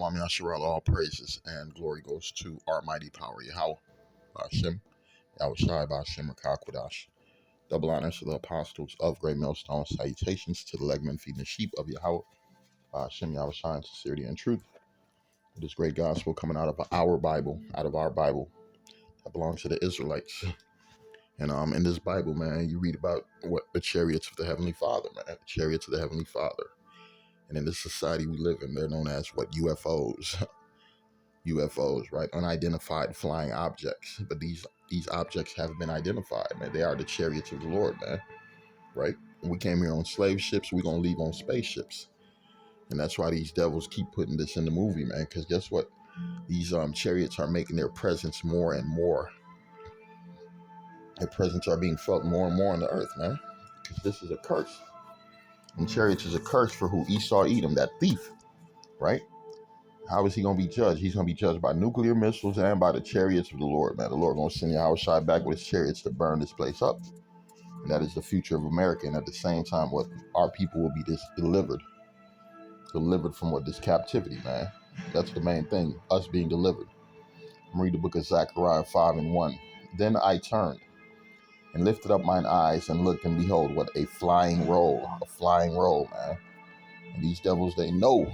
Kwame Asherah, all praises and glory goes to our mighty power, Yahweh, Hashem, Yahweh Shai, Hashem, Rakakwadash. Double honors to the apostles of Great Millstone. Salutations to the legmen feeding the sheep of Yahweh, Hashem, Yahweh Shai, in sincerity and truth. This great gospel coming out of our Bible, that belongs to the Israelites. And in this Bible, man, you read about what the chariots of the Heavenly Father, man, the chariots of the Heavenly Father. And in this society we live in, they're known as what? UFOs. UFOs, right? Unidentified flying objects. But these objects have been identified, man. They are the chariots of the Lord, man, right? We came here on slave ships. We're going to leave on spaceships. And that's why these devils keep putting this in the movie, man, because guess what? These chariots are making their presence more and more. Their presence are being felt more and more on the earth, man, because this is a curse. And chariots is a curse for who? Esau Edom, that thief, right? How is he going to be judged? He's going to be judged by nuclear missiles and by the chariots of the Lord, man. The Lord going to send Yahweh Shai back with his chariots to burn this place up. And that is the future of America. And at the same time, what our people will be delivered from what? This captivity, man. That's the main thing, us being delivered. I'm reading the book of Zechariah 5:1. Then I turned and lifted up mine eyes and looked, and behold, what? A flying roll, man. And these devils, they know,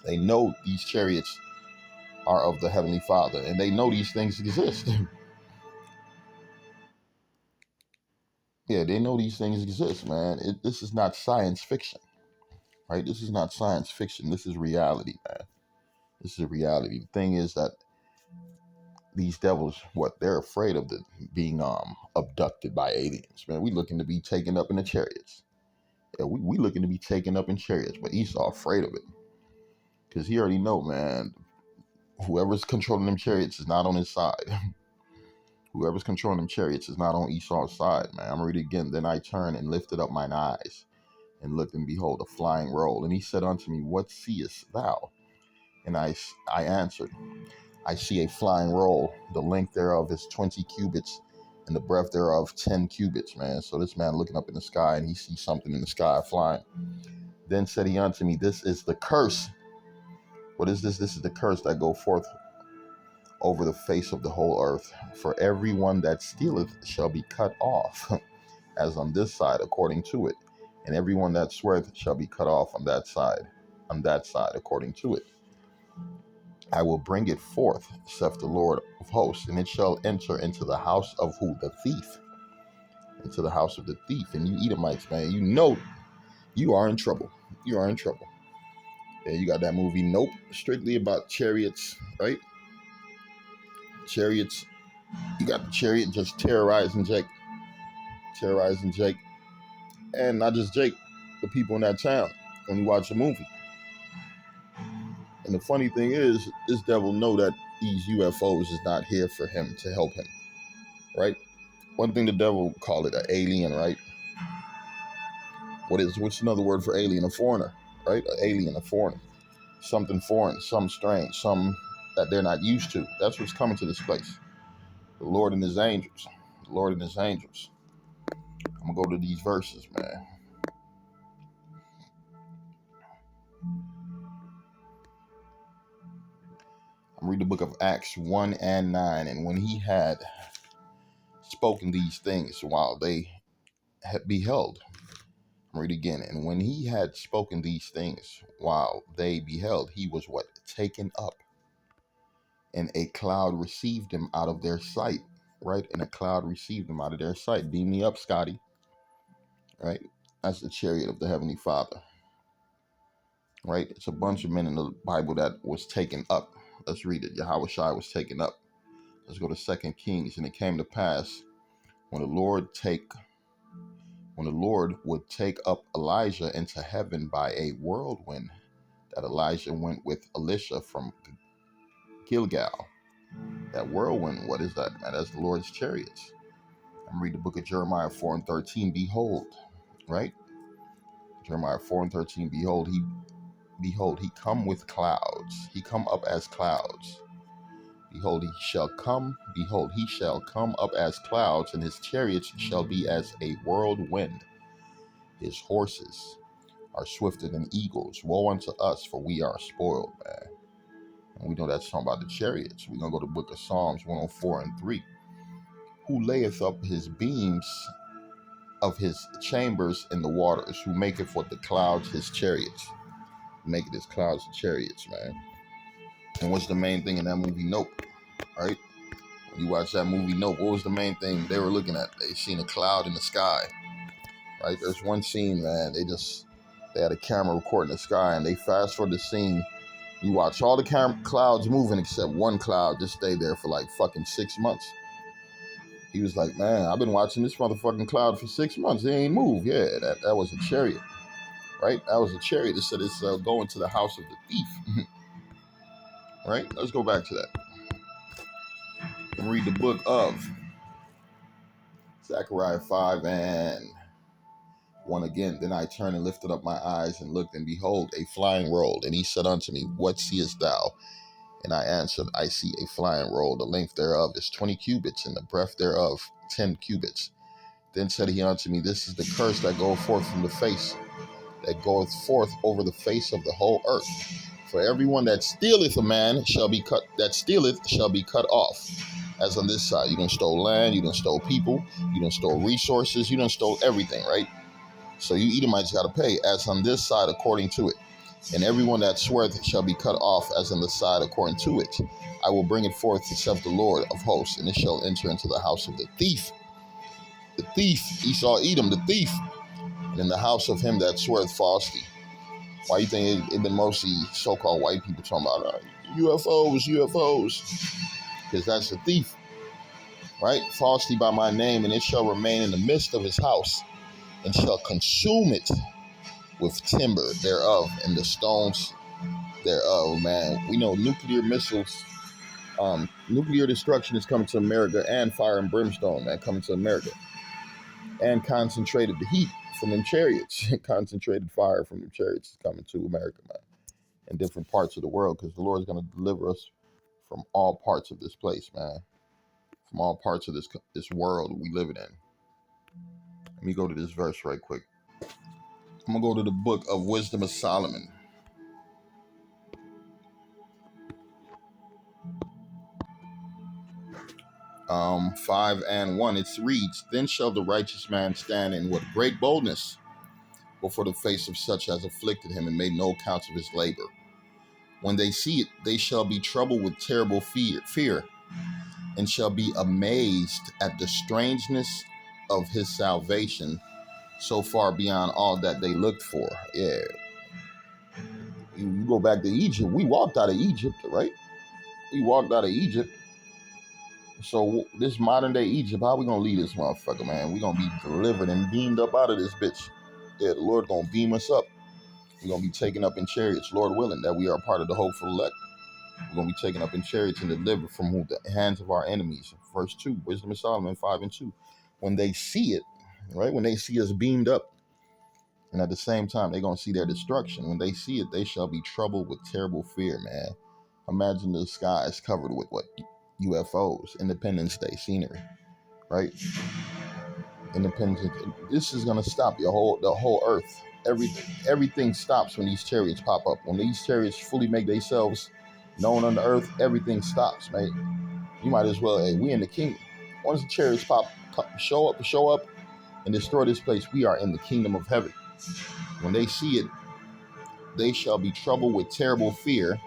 they know these chariots are of the Heavenly Father, and they know these things exist. Yeah, they know these things exist, man. This is not science fiction, right? This is not science fiction. This is reality, man. This is reality. The thing is that these devils, what? They're afraid of being abducted by aliens, man. We looking to be taken up in the chariots. Yeah, we looking to be taken up in chariots, but Esau afraid of it. Because he already know, man, whoever's controlling them chariots is not on his side. Whoever's controlling them chariots is not on Esau's side, man. I'm going to read it again. Then I turned and lifted up mine eyes and looked, and behold, a flying roll. And he said unto me, What seest thou? And I answered, I see a flying roll. The length thereof is 20 cubits, and the breadth thereof 10 cubits, man. So this man looking up in the sky, and he sees something in the sky flying. Then said he unto me, This is the curse. What is this? This is the curse that go forth over the face of the whole earth. For every one that stealeth shall be cut off, as on this side according to it. And every one that sweareth shall be cut off on that side according to it. I will bring it forth, saith the Lord of hosts, and it shall enter into the house of who? The thief. Into the house of the thief. And you Edomites, man, you know you are in trouble. You are in trouble. Yeah, you got that movie Nope, strictly about chariots, right? Chariots. You got the chariot just terrorizing Jake. And not just Jake, the people in that town when you watch the movie. And the funny thing is, this devil know that these UFOs is not here for him to help him, right? One thing the devil call it an alien, right? What's another word for alien? A foreigner, right? An alien, a foreigner. Something foreign, some strange, some that they're not used to. That's what's coming to this place. The Lord and his angels. The Lord and his angels. I'm going to go to these verses, man. I'm reading the book of Acts 1 and 9. And when he had spoken these things while they had beheld, I'm reading again. And when he had spoken these things while they beheld, he was what? Taken up. And a cloud received him out of their sight, right? And a cloud received him out of their sight. Beam me up, Scotty, right? That's the chariot of the Heavenly Father, right? It's a bunch of men in the Bible that was taken up. Let's read it. Yahweh Shai was taken up. Let's go to 2 Kings. And it came to pass when the Lord would take up Elijah into heaven by a whirlwind, that Elijah went with Elisha from Gilgal. That whirlwind, what is that, man? That's the Lord's chariots. I'm reading the book of Jeremiah 4 and 13. Behold, right? Jeremiah 4 and 13. Behold, he come with clouds. He come up as clouds. Behold, he shall come up as clouds, and his chariots shall be as a whirlwind. His horses are swifter than eagles. Woe unto us, for we are spoiled, man. And we know that's talking about the chariots. We're going to go to the book of Psalms 104 and 3. Who layeth up his beams of his chambers in the waters, who maketh with the clouds his chariots. Make it his clouds and chariots, man. And what's the main thing in that movie? Nope, right? When you watch that movie, Nope, what was the main thing they were looking at? They seen a cloud in the sky, right? There's one scene, man, they had a camera recording the sky, and they fast forward the scene. You watch all the clouds moving except one cloud just stayed there for like fucking 6 months. He was like, man, I've been watching this motherfucking cloud for 6 months. It ain't moved. Yeah, that was a chariot, right? That was a chariot that said it's going to the house of the thief, right? Let's go back to that and read the book of Zechariah 5 and 1 again. Then I turned and lifted up my eyes and looked, and behold, a flying roll. And he said unto me, what seest thou? And I answered, I see a flying roll. The length thereof is 20 cubits, and the breadth thereof 10 cubits. Then said he unto me, this is the curse that goeth forth from the face, that goeth forth over the face of the whole earth. For everyone that stealeth a man shall be cut, that stealeth shall be cut off. As on this side, you done stole land, you done stole people, you done stole resources, you done stole everything, right? So you Edomites got to pay, as on this side according to it. And everyone that sweareth shall be cut off, as on the side according to it. I will bring it forth, saith the Lord of hosts, and it shall enter into the house of the thief. The thief, Esau Edom, the thief, and in the house of him that sweareth falsely. Why you think it been mostly so-called white people talking about UFOs? Because that's the thief, right? Falsely by my name, and it shall remain in the midst of his house, and shall consume it with timber thereof, and the stones thereof, man. We know nuclear missiles, nuclear destruction is coming to America, and fire and brimstone, man, coming to America. And concentrated heat from them chariots, concentrated fire from them chariots is coming to America, man, in different parts of the world, because the Lord is going to deliver us from all parts of this place, man, from all parts of this world we live in. Let me go to this verse right quick. I'm going to go to the book of Wisdom of Solomon. Um, 5 and 1, it reads, then shall the righteous man stand in with great boldness before the face of such as afflicted him and made no account of his labor. When they see it, they shall be troubled with terrible fear, and shall be amazed at the strangeness of his salvation, so far beyond all that they looked for. Yeah. You go back to Egypt. We walked out of Egypt, right? We walked out of Egypt. So this modern day Egypt, how we gonna leave this motherfucker, man? We gonna be delivered and beamed up out of this bitch. Yeah, the Lord gonna beam us up. We're gonna be taken up in chariots, Lord willing, that we are part of the hopeful elect. We're going to be taken up in chariots and delivered from the hands of our enemies. Verse 2, Wisdom of Solomon 5 and 2. When they see it, right, when they see us beamed up, and at the same time, they're going to see their destruction. When they see it, they shall be troubled with terrible fear, man. Imagine the skies covered with what? UFOs, Independence Day scenery, right? Independence. This is going to stop the whole earth. Everything stops when these chariots pop up. When these chariots fully make themselves known on the earth, everything stops, man. You might as well, hey, we in the kingdom. Once the chariots show up and destroy this place, we are in the kingdom of heaven. When they see it, they shall be troubled with terrible fear,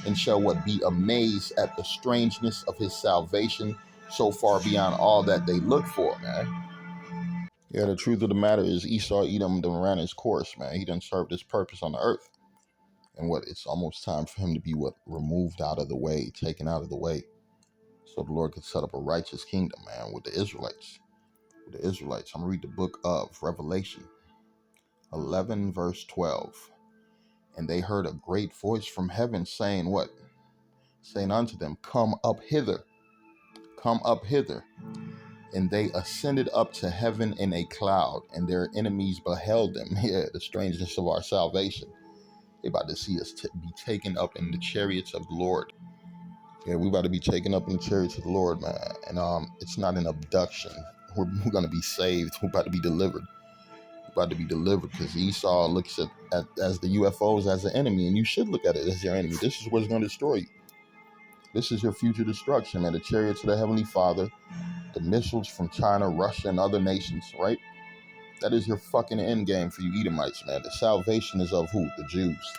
and shall be amazed at the strangeness of his salvation, so far beyond all that they look for, man. Yeah, the truth of the matter is Esau Edom done ran his course, man. He done served his purpose on the earth. And it's almost time for him to be removed out of the way, taken out of the way. So the Lord could set up a righteous kingdom, man, with the Israelites. I'm going to read the book of Revelation 11, verse 12. And they heard a great voice from heaven saying what? Saying unto them, come up hither. Come up hither. And they ascended up to heaven in a cloud, and their enemies beheld them. Yeah, the strangeness of our salvation. They about to see us be taken up in the chariots of the Lord. Yeah, we about to be taken up in the chariots of the Lord, man. And it's not an abduction. We're going to be saved. We're about to be delivered. We're about to be delivered, because Esau looks at as the UFOs as an enemy, and you should look at it as your enemy. This is what's going to destroy you. This is your future destruction, man. The chariots of the Heavenly Father, the missiles from China, Russia, and other nations, right? That is your fucking end game for you Edomites, man. The salvation is of who? The Jews.